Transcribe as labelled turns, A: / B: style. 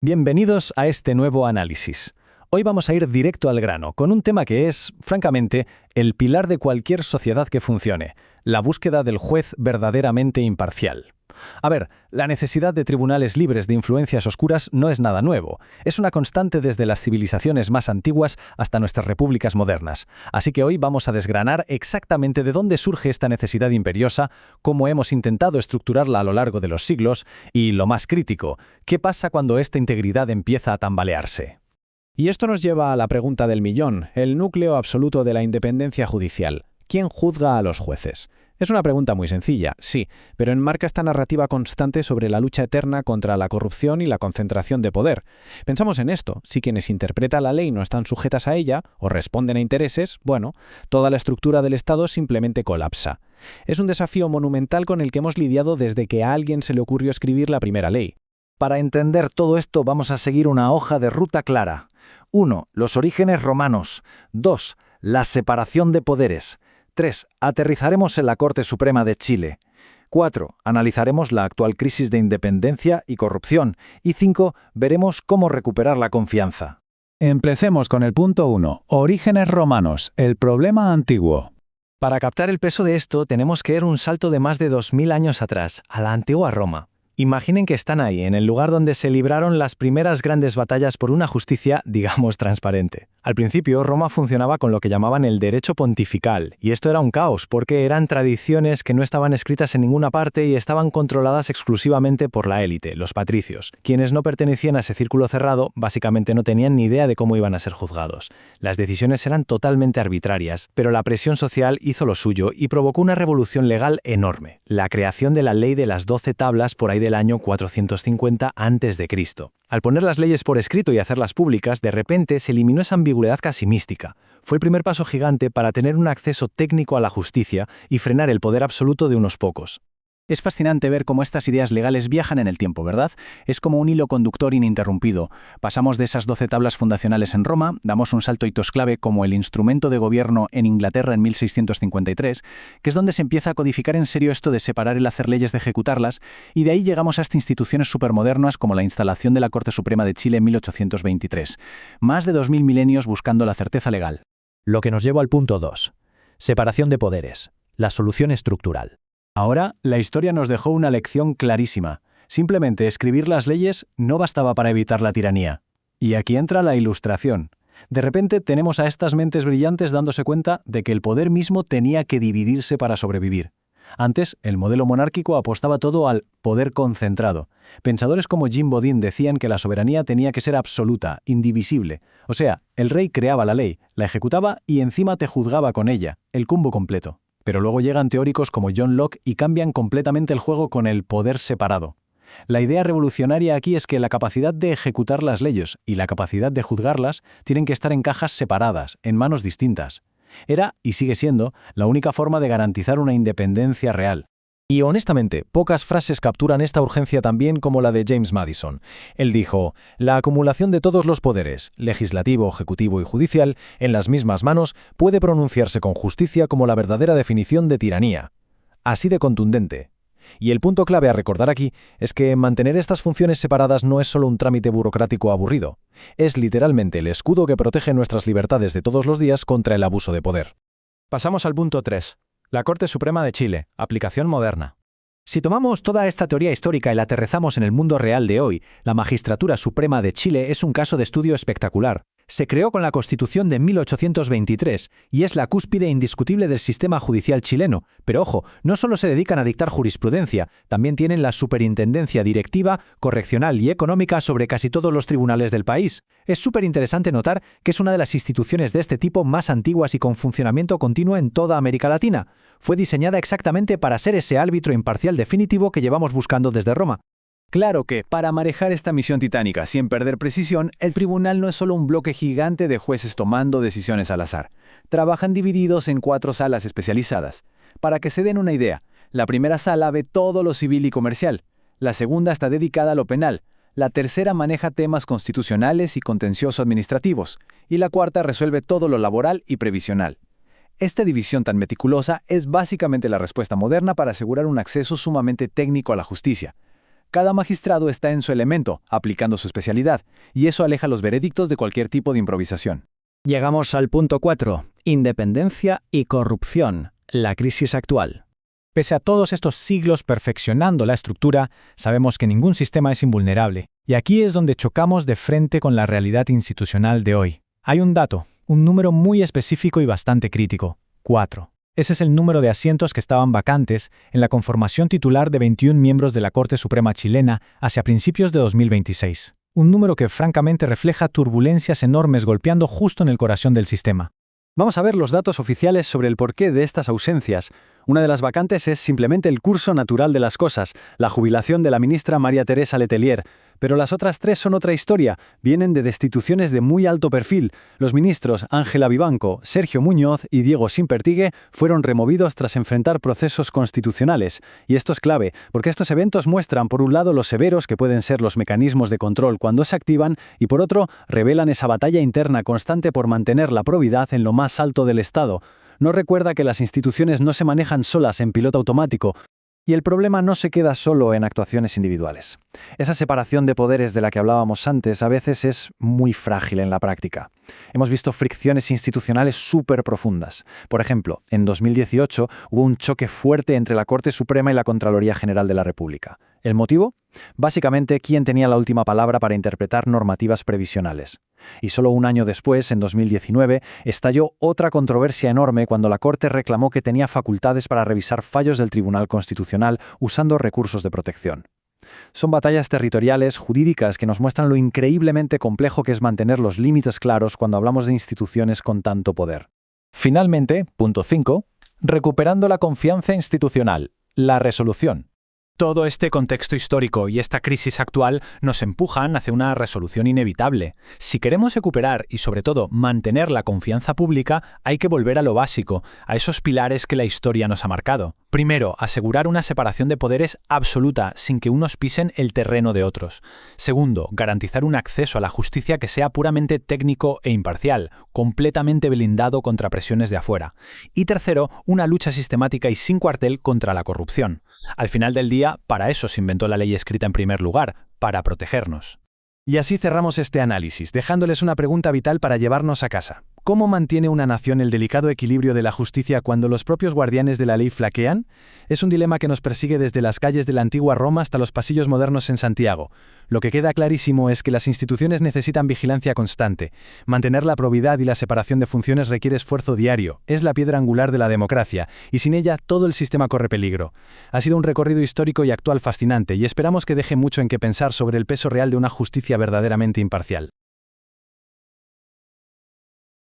A: Bienvenidos a este nuevo análisis. Hoy vamos a ir directo al grano, con un tema que es, francamente, el pilar de cualquier sociedad que funcione, la búsqueda del juez verdaderamente imparcial. A ver, la necesidad de tribunales libres de influencias oscuras no es nada nuevo. Es una constante desde las civilizaciones más antiguas hasta nuestras repúblicas modernas. Así que hoy vamos a desgranar exactamente de dónde surge esta necesidad imperiosa, cómo hemos intentado estructurarla a lo largo de los siglos y, lo más crítico, qué pasa cuando esta integridad empieza a tambalearse.
B: Y esto nos lleva a la pregunta del millón, el núcleo absoluto de la independencia judicial. ¿Quién juzga a los jueces? Es una pregunta muy sencilla, sí, pero enmarca esta narrativa constante sobre la lucha eterna contra la corrupción y la concentración de poder. Pensamos en esto, si quienes interpretan la ley no están sujetas a ella o responden a intereses, bueno, toda la estructura del Estado simplemente colapsa. Es un desafío monumental con el que hemos lidiado desde que a alguien se le ocurrió escribir la primera ley.
A: Para entender todo esto vamos a seguir una hoja de ruta clara. 1. Los orígenes romanos. 2. La separación de poderes. 3. Aterrizaremos en la Corte Suprema de Chile. 4. Analizaremos la actual crisis de independencia y corrupción. Y 5. Veremos cómo recuperar la confianza.
C: Empecemos con el punto 1. Orígenes romanos. El problema antiguo.
D: Para captar el peso de esto, tenemos que dar un salto de más de 2000 años atrás, a la antigua Roma. Imaginen que están ahí, en el lugar donde se libraron las primeras grandes batallas por una justicia, digamos, transparente. Al principio, Roma funcionaba con lo que llamaban el derecho pontifical, y esto era un caos, porque eran tradiciones que no estaban escritas en ninguna parte y estaban controladas exclusivamente por la élite, los patricios. Quienes no pertenecían a ese círculo cerrado, básicamente no tenían ni idea de cómo iban a ser juzgados. Las decisiones eran totalmente arbitrarias, pero la presión social hizo lo suyo y provocó una revolución legal enorme, la creación de la ley de las 12 tablas por ahí del año 450 a.C. Al poner las leyes por escrito y hacerlas públicas, de repente se eliminó esa ambigüedad casi mística. Fue el primer paso gigante para tener un acceso técnico a la justicia y frenar el poder absoluto de unos pocos.
B: Es fascinante ver cómo estas ideas legales viajan en el tiempo, ¿verdad? Es como un hilo conductor ininterrumpido. Pasamos de esas 12 tablas fundacionales en Roma, damos un salto a hitos clave como el instrumento de gobierno en Inglaterra en 1653, que es donde se empieza a codificar en serio esto de separar el hacer leyes de ejecutarlas, y de ahí llegamos hasta instituciones supermodernas como la instalación de la Corte Suprema de Chile en 1823. Más de 2000 milenios buscando la certeza legal.
E: Lo que nos lleva al punto 2. Separación de poderes. La solución estructural.
A: Ahora, la historia nos dejó una lección clarísima. Simplemente escribir las leyes no bastaba para evitar la tiranía. Y aquí entra la ilustración. De repente tenemos a estas mentes brillantes dándose cuenta de que el poder mismo tenía que dividirse para sobrevivir. Antes, el modelo monárquico apostaba todo al poder concentrado. Pensadores como Jim Bodin decían que la soberanía tenía que ser absoluta, indivisible. O sea, el rey creaba la ley, la ejecutaba y encima te juzgaba con ella, el combo completo. Pero luego llegan teóricos como John Locke y cambian completamente el juego con el poder separado. La idea revolucionaria aquí es que la capacidad de ejecutar las leyes y la capacidad de juzgarlas tienen que estar en cajas separadas, en manos distintas. Era, y sigue siendo, la única forma de garantizar una independencia real.
E: Y honestamente, pocas frases capturan esta urgencia tan bien como la de James Madison. Él dijo, la acumulación de todos los poderes, legislativo, ejecutivo y judicial, en las mismas manos, puede pronunciarse con justicia como la verdadera definición de tiranía. Así de contundente. Y el punto clave a recordar aquí es que mantener estas funciones separadas no es solo un trámite burocrático aburrido, es literalmente el escudo que protege nuestras libertades de todos los días contra el abuso de poder.
D: Pasamos al punto 3. La Corte Suprema de Chile, aplicación moderna. Si tomamos toda esta teoría histórica y la aterrizamos en el mundo real de hoy, la Magistratura Suprema de Chile es un caso de estudio espectacular. Se creó con la Constitución de 1823 y es la cúspide indiscutible del sistema judicial chileno. Pero ojo, no solo se dedican a dictar jurisprudencia, también tienen la superintendencia directiva, correccional y económica sobre casi todos los tribunales del país. Es súper interesante notar que es una de las instituciones de este tipo más antiguas y con funcionamiento continuo en toda América Latina. Fue diseñada exactamente para ser ese árbitro imparcial definitivo que llevamos buscando desde Roma.
B: Claro que, para manejar esta misión titánica sin perder precisión, el tribunal no es solo un bloque gigante de jueces tomando decisiones al azar. Trabajan divididos en 4 salas especializadas. Para que se den una idea, la primera sala ve todo lo civil y comercial. La segunda está dedicada a lo penal. La tercera maneja temas constitucionales y contencioso administrativos. Y la cuarta resuelve todo lo laboral y previsional. Esta división tan meticulosa es básicamente la respuesta moderna para asegurar un acceso sumamente técnico a la justicia.
C: Cada magistrado está en su elemento, aplicando su especialidad, y eso aleja los veredictos de cualquier tipo de improvisación.
E: Llegamos al punto 4. Independencia y corrupción. La crisis actual. Pese a todos estos siglos perfeccionando la estructura, sabemos que ningún sistema es invulnerable, y aquí es donde chocamos de frente con la realidad institucional de hoy. Hay un dato, un número muy específico y bastante crítico: 4. Ese es el número de asientos que estaban vacantes en la conformación titular de 21 miembros de la Corte Suprema chilena hacia principios de 2026. Un número que francamente refleja turbulencias enormes golpeando justo en el corazón del sistema.
A: Vamos a ver los datos oficiales sobre el porqué de estas ausencias. Una de las vacantes es simplemente el curso natural de las cosas, la jubilación de la ministra María Teresa Letelier. Pero las otras 3 son otra historia, vienen de destituciones de muy alto perfil. Los ministros Ángela Vivanco, Sergio Muñoz y Diego Simpertigue fueron removidos tras enfrentar procesos constitucionales. Y esto es clave, porque estos eventos muestran por un lado lo severos que pueden ser los mecanismos de control cuando se activan y por otro revelan esa batalla interna constante por mantener la probidad en lo más alto del Estado. No recuerda que las instituciones no se manejan solas en piloto automático. Y el problema no se queda solo en actuaciones individuales. Esa separación de poderes de la que hablábamos antes a veces es muy frágil en la práctica. Hemos visto fricciones institucionales súper profundas. Por ejemplo, en 2018 hubo un choque fuerte entre la Corte Suprema y la Contraloría General de la República. ¿El motivo? Básicamente, quién tenía la última palabra para interpretar normativas previsionales. Y solo un año después, en 2019, estalló otra controversia enorme cuando la Corte reclamó que tenía facultades para revisar fallos del Tribunal Constitucional usando recursos de protección. Son batallas territoriales, jurídicas, que nos muestran lo increíblemente complejo que es mantener los límites claros cuando hablamos de instituciones con tanto poder.
C: Finalmente, punto 5. Recuperando la confianza institucional. La resolución.
E: Todo este contexto histórico y esta crisis actual nos empujan hacia una resolución inevitable. Si queremos recuperar y, sobre todo, mantener la confianza pública, hay que volver a lo básico, a esos pilares que la historia nos ha marcado. Primero, asegurar una separación de poderes absoluta, sin que unos pisen el terreno de otros. Segundo, garantizar un acceso a la justicia que sea puramente técnico e imparcial, completamente blindado contra presiones de afuera. Y tercero, una lucha sistemática y sin cuartel contra la corrupción. Al final del día, para eso se inventó la ley escrita en primer lugar, para protegernos.
B: Y así cerramos este análisis, dejándoles una pregunta vital para llevarnos a casa. ¿Cómo mantiene una nación el delicado equilibrio de la justicia cuando los propios guardianes de la ley flaquean? Es un dilema que nos persigue desde las calles de la antigua Roma hasta los pasillos modernos en Santiago. Lo que queda clarísimo es que las instituciones necesitan vigilancia constante. Mantener la probidad y la separación de funciones requiere esfuerzo diario, es la piedra angular de la democracia, y sin ella todo el sistema corre peligro. Ha sido un recorrido histórico y actual fascinante, y esperamos que deje mucho en qué pensar sobre el peso real de una justicia verdaderamente imparcial.